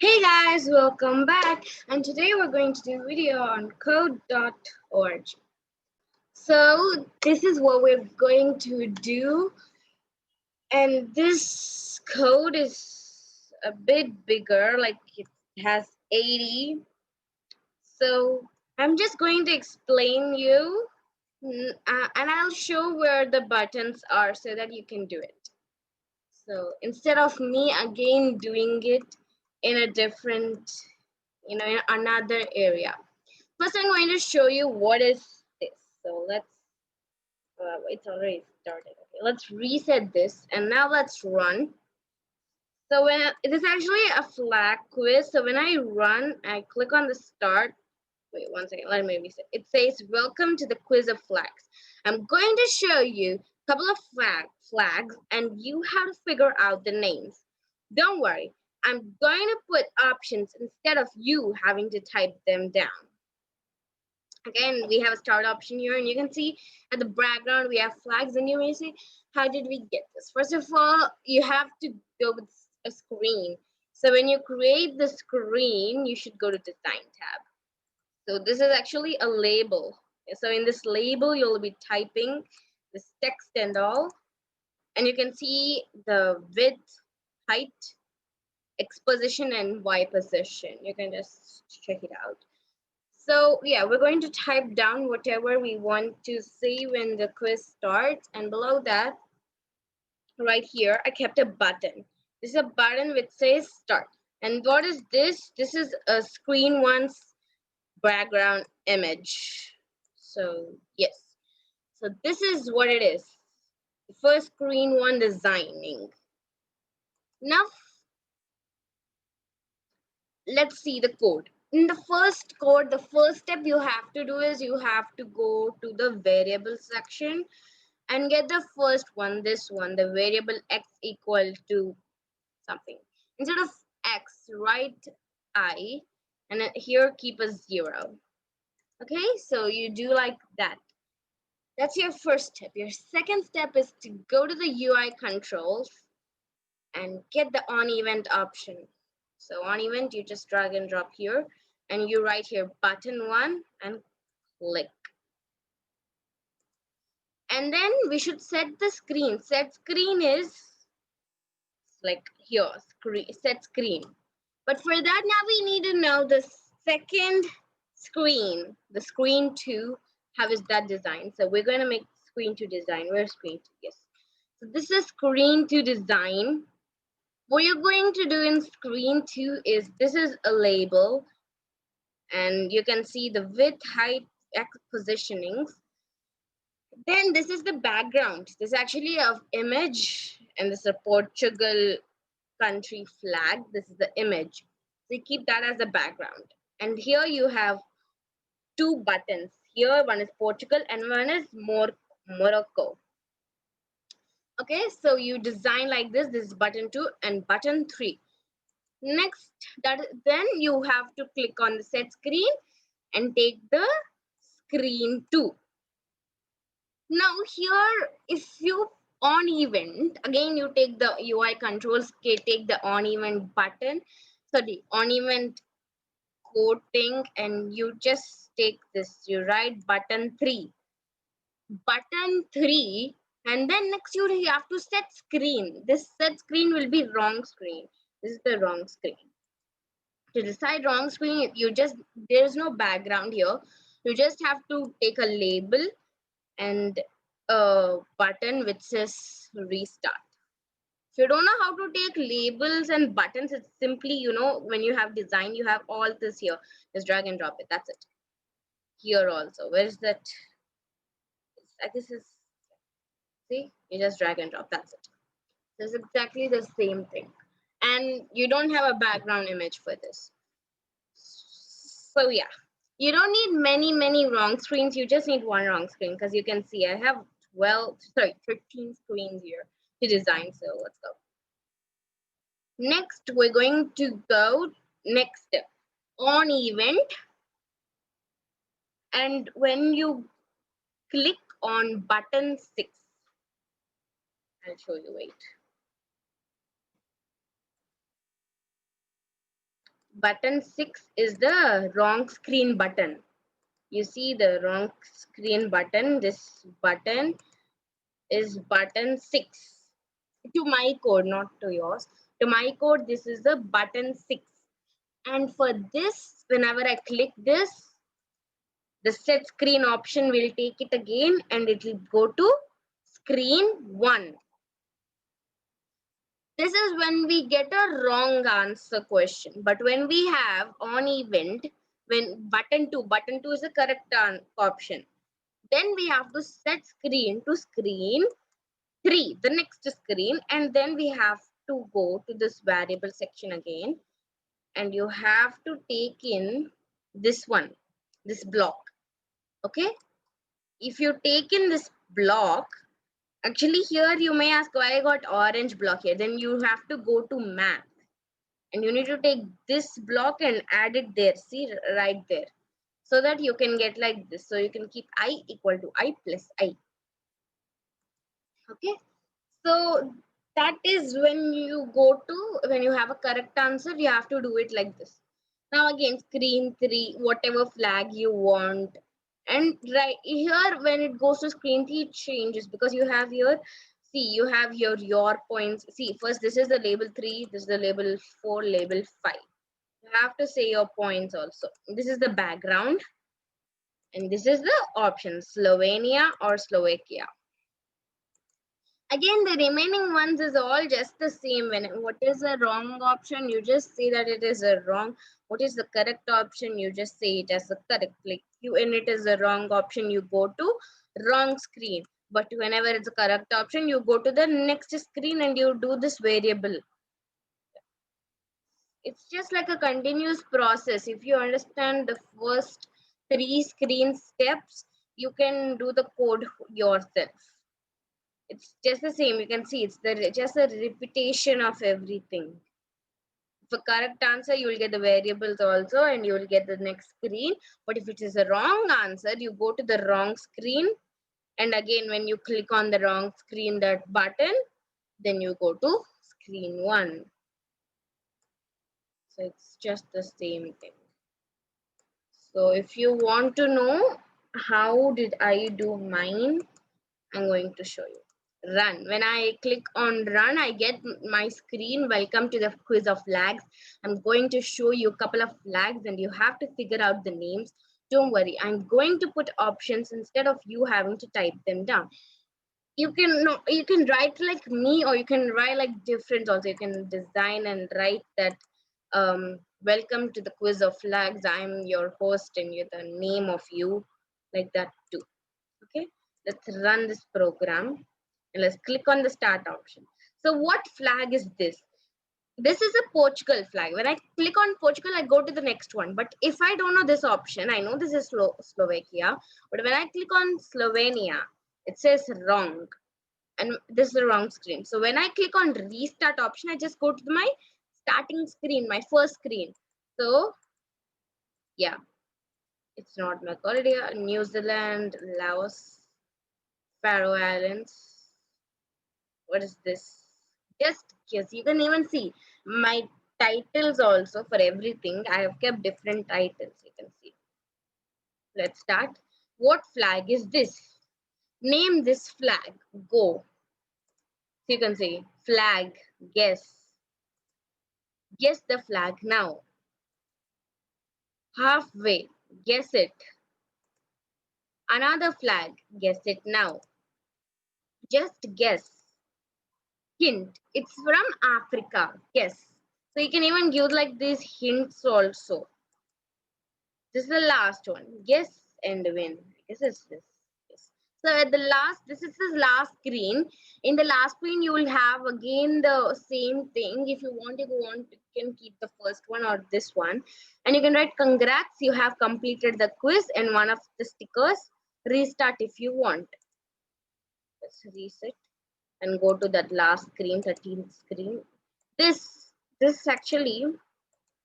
Hey guys, welcome back, and today we're going to do a video on code.org. So this is what we're going to do, and this code is a bit bigger, like it has 80. So I'm just going to explain you, and I'll show where the buttons are so that you can do it. So instead of me again doing it in a different, in another area. First, I'm going to show you what is this. So it's already started. Okay, let's reset this, and now let's run. So it is actually a flag quiz. So when I run, I click on the start. Wait 1 second, let me reset. It says, welcome to the quiz of flags. I'm going to show you a couple of flags, and you have to figure out the names. Don't worry, I'm going to put options instead of you having to type them down. Again, we have a start option here, and you can see at the background we have flags, and you may say, how did we get this? First of all, you have to go with a screen. So when you create the screen, you should go to design tab. So this is actually a label. So in this label, you'll be typing this text and all, and you can see the width, height, X position, and Y position. You can just check it out. So yeah, we're going to type down whatever we want to see when the quiz starts, and below that, right here, I kept a button. This is a button which says start. And what is this? This is a screen one's background image. So yes, so this is what it is. The first screen one designing. Now let's see the code. In the first code, the first step you have to do is you have to go to the variable section and get the first one, this one, the variable x equal to something. Instead of x, write I, and here keep a 0. Okay, so you do like that. That's your first step. Your second step is to go to the UI controls and get the on event option. So on event, you just drag and drop here, and you write here button 1 and click. And then we should set the screen. Set screen is like here, set screen. But for that, now we need to know the second screen, the screen 2, how is that designed? So we're going to make screen 2 design. Where's screen 2? Yes. So this is screen 2 design. What you're going to do in screen 2 is, this is a label, and you can see the width, height, X positionings. Then this is the background. This is actually an image, and this is a Portugal country flag. This is the image. So you keep that as the background. And here you have two buttons. Here one is Portugal and one is Morocco. Okay, so you design like this. This is button 2 and button 3. Next, then you have to click on the set screen and take the screen 2. Now here, if you on event, again you take the UI controls, take the on event button, sorry, on event coating, and you just take this, you write button 3, and then next you have to set screen. This set screen will be wrong screen. This is the wrong screen. To decide wrong screen, there's no background here. You just have to take a label and a button which says restart. If you don't know how to take labels and buttons, it's simply, when you have design, you have all this here. Just drag and drop it. That's it. Here also. Where's that? This is, see, you just drag and drop. That's it. It's exactly the same thing. And you don't have a background image for this. So yeah, you don't need many wrong screens. You just need one wrong screen, because you can see I have 13 screens here to design. So let's go. Next, we're going to go next step, on event. And when you click on button 6, I'll show you, wait. button 6 is the wrong screen button. You see the wrong screen button. This button is button 6. To my code, not to yours. To my code, this is the button 6. And for this, whenever I click this, the set screen option will take it again and it will go to screen 1. This is when we get a wrong answer question. But when we have on event, when button 2 is the correct option. Then we have to set screen to screen 3, the next screen, and then we have to go to this variable section again, and you have to take in this one, this block. Okay, if you take in this block, actually here you may ask why I got orange block here. Then you have to go to math and you need to take this block and add it there, see, right there, so that you can get like this. So you can keep I equal to I plus I. Okay, so that is when you go to, when you have a correct answer, you have to do it like this. Now again, screen 3, whatever flag you want. And right here, when it goes to screen 3, it changes because you have here, see, you have here your points. See, first this is the label 3, this is the label 4, label 5. You have to say your points also. This is the background. And this is the option, Slovenia or Slovakia. Again, the remaining ones is all just the same. When what is the wrong option, you just say that it is a wrong. What is the correct option, you just say it as a correct. Like you, and it is a wrong option, you go to wrong screen. But whenever it's a correct option, you go to the next screen and you do this variable. It's just like a continuous process. If you understand the first 3 screen steps, you can do the code yourself. It's just the same. You can see it's just a repetition of everything. For correct answer, you will get the variables also and you will get the next screen. But if it is a wrong answer, you go to the wrong screen. And again, when you click on the wrong screen, that button, then you go to screen 1. So it's just the same thing. So if you want to know how did I do mine, I'm going to show you. Run. When I click on run, I get my screen. Welcome to the quiz of flags. I'm going to show you a couple of flags and you have to figure out the names. Don't worry, I'm going to put options instead of you having to type them down. You can write like me, or you can write like different also. You can design and write that welcome to the quiz of flags. I'm your host and you're the name of you, like that too. Okay, let's run this program. And let's click on the start option. So what flag is this? This is a Portugal flag. When I click on Portugal, I go to the next one. But if I don't know this option, I know this is Slovakia. But when I click on Slovenia, it says wrong. And this is the wrong screen. So when I click on restart option, I just go to my starting screen, my first screen. So yeah, it's not Macaulay, New Zealand, Laos, Faroe Islands. What is this? Just yes, you can even see my titles also. For everything I have kept different titles. You can see. Let's start. What flag is this? Name this flag. Go. So you can see flag. Guess. Guess the flag now. Halfway. Guess it. Another flag. Guess it now. Just guess. Hint. It's from Africa. Guess. So you can even give like these hints also. This is the last one. Guess and win. I guess it's this. Yes. So at the last, this is the last screen. In the last screen, you will have again the same thing. If you want, you can keep the first one or this one. And you can write congrats, you have completed the quiz, and one of the stickers. Restart if you want. Let's reset and go to that last screen, 13th screen. This actually,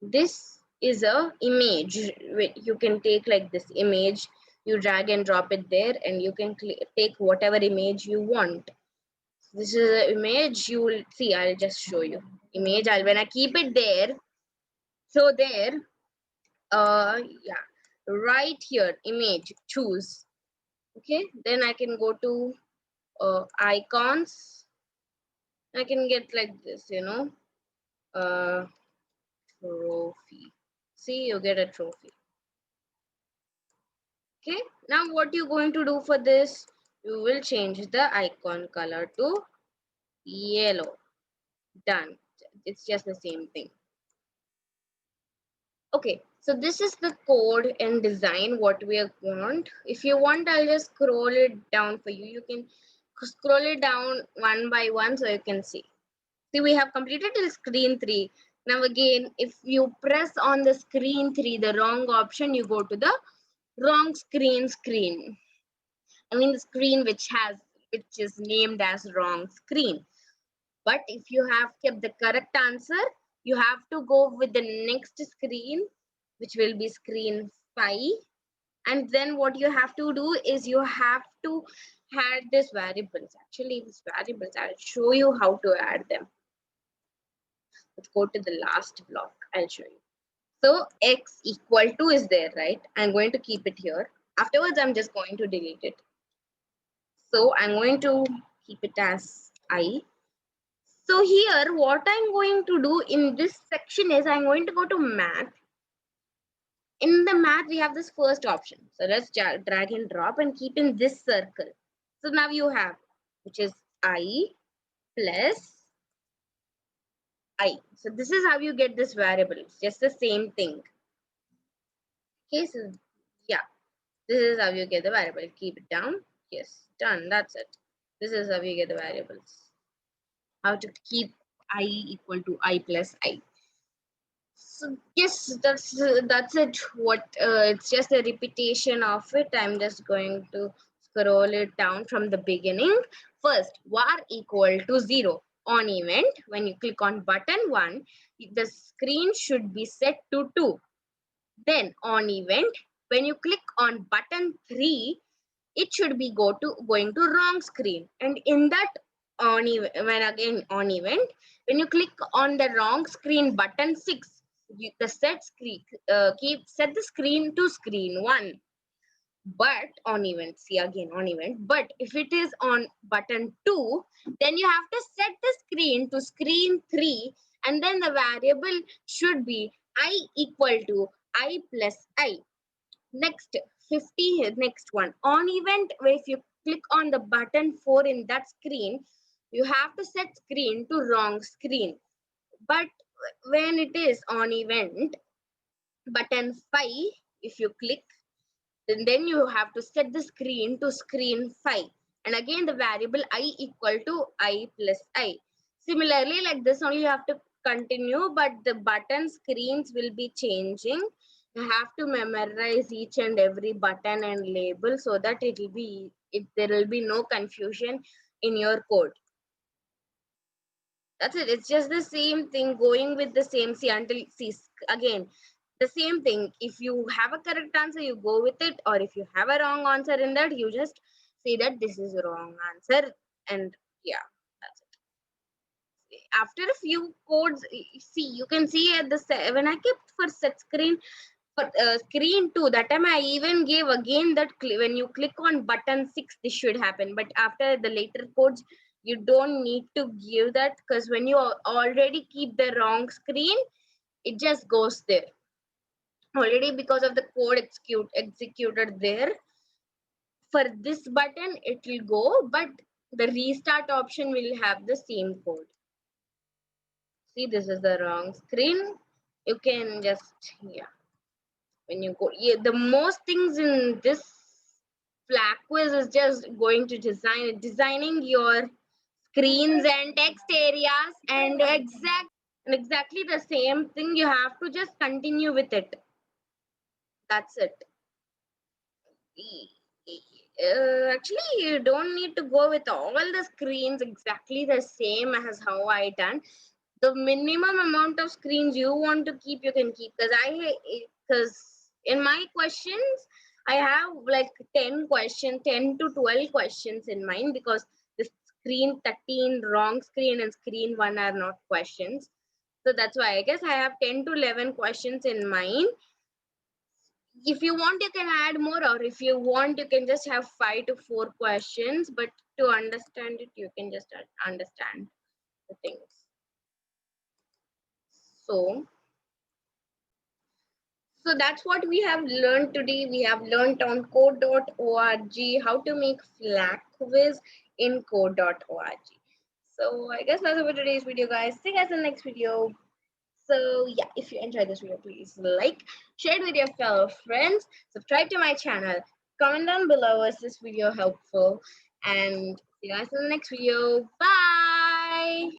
this is a image. You can take like this image, you drag and drop it there, and you can take whatever image you want. This is an image. You will see, I'll just show you image. When I keep it there, So there, yeah, right here, image, choose. Okay, then I can go to icons. I can get like this, trophy. See, you get a trophy. Okay, now what you're going to do for this, you will change the icon color to yellow. Done. It's just the same thing. Okay, so this is the code and design what we want. If you want, I'll just scroll it down for you. You can scroll it down one by one so you can see. See, we have completed till screen 3. Now again, if you press on the screen 3, the wrong option, you go to the wrong screen. I mean the screen which is named as wrong screen. But if you have kept the correct answer, you have to go with the next screen, which will be screen 5. And then what you have to do is you have to add these variables. Actually, these variables, I'll show you how to add them. Let's go to the last block. I'll show you. So x equal to is there, right? I'm going to keep it here. Afterwards, I'm just going to delete it. So I'm going to keep it as I. So here, what I'm going to do in this section is I'm going to go to math. In the math, we have this first option. So let's drag and drop and keep in this circle. So now you have, which is I plus I. So this is how you get this variable. It's just the same thing. Okay, so yeah, this is how you get the variable. Keep it down. Yes, done. That's it. This is how you get the variables. How to keep I equal to I plus I. So yes, that's it. It's just a repetition of it. I'm just going to scroll it down from the beginning. First, var equal to 0 on event. When you click on button 1, the screen should be set to 2. Then on event, when you click on button 3, it should be going to wrong screen. And in that on event, when you click on the wrong screen button 6, the set the screen to screen 1. But on event, see again on event, but if it is on button 2, then you have to set the screen to screen 3, and then the variable should be I equal to I plus I. Next, 50, next one. On event, where if you click on the button 4 in that screen, you have to set screen to wrong screen. But when it is on event, button 5, if you click, then you have to set the screen to screen 5. And again, the variable I equal to I plus I. Similarly, like this only you have to continue, but the button screens will be changing. You have to memorize each and every button and label so that there will be no confusion in your code. That's it. It's just the same thing, going with the same. See, again, the same thing. If you have a correct answer, you go with it. Or if you have a wrong answer in that, you just say that this is a wrong answer. And yeah, that's it. After a few codes, see, you can see at when I kept for set screen, for screen 2, that time I even gave again that when you click on button 6, this should happen. But after the later codes, you don't need to give that, because when you already keep the wrong screen, it just goes there already because of the code executed there. For this button, it will go, but the restart option will have the same code. See, this is the wrong screen. You can just, yeah. When you go, yeah, the most things in this flag quiz is just going to designing your screens and text areas, and exactly the same thing. You have to just continue with it. That's it. Actually, you don't need to go with all the screens exactly the same as how I done. The minimum amount of screens you want to keep, you can keep, because in my questions I have like 10 to 12 questions in mind, because the screen 13 wrong screen and screen 1 are not questions. So that's why I guess I have 10 to 11 questions in mind. If you want, you can add more, or if you want, you can just have 5 to 4 questions. But to understand it, you can just understand the things. So that's what we have learned today. We have learned on code.org how to make Flag quiz in code.org. So I guess that's it for today's video, guys. See you guys in the next video. So yeah, if you enjoyed this video, please like, share it with your fellow friends, subscribe to my channel, comment down below, is this video helpful, and see you guys in the next video. Bye.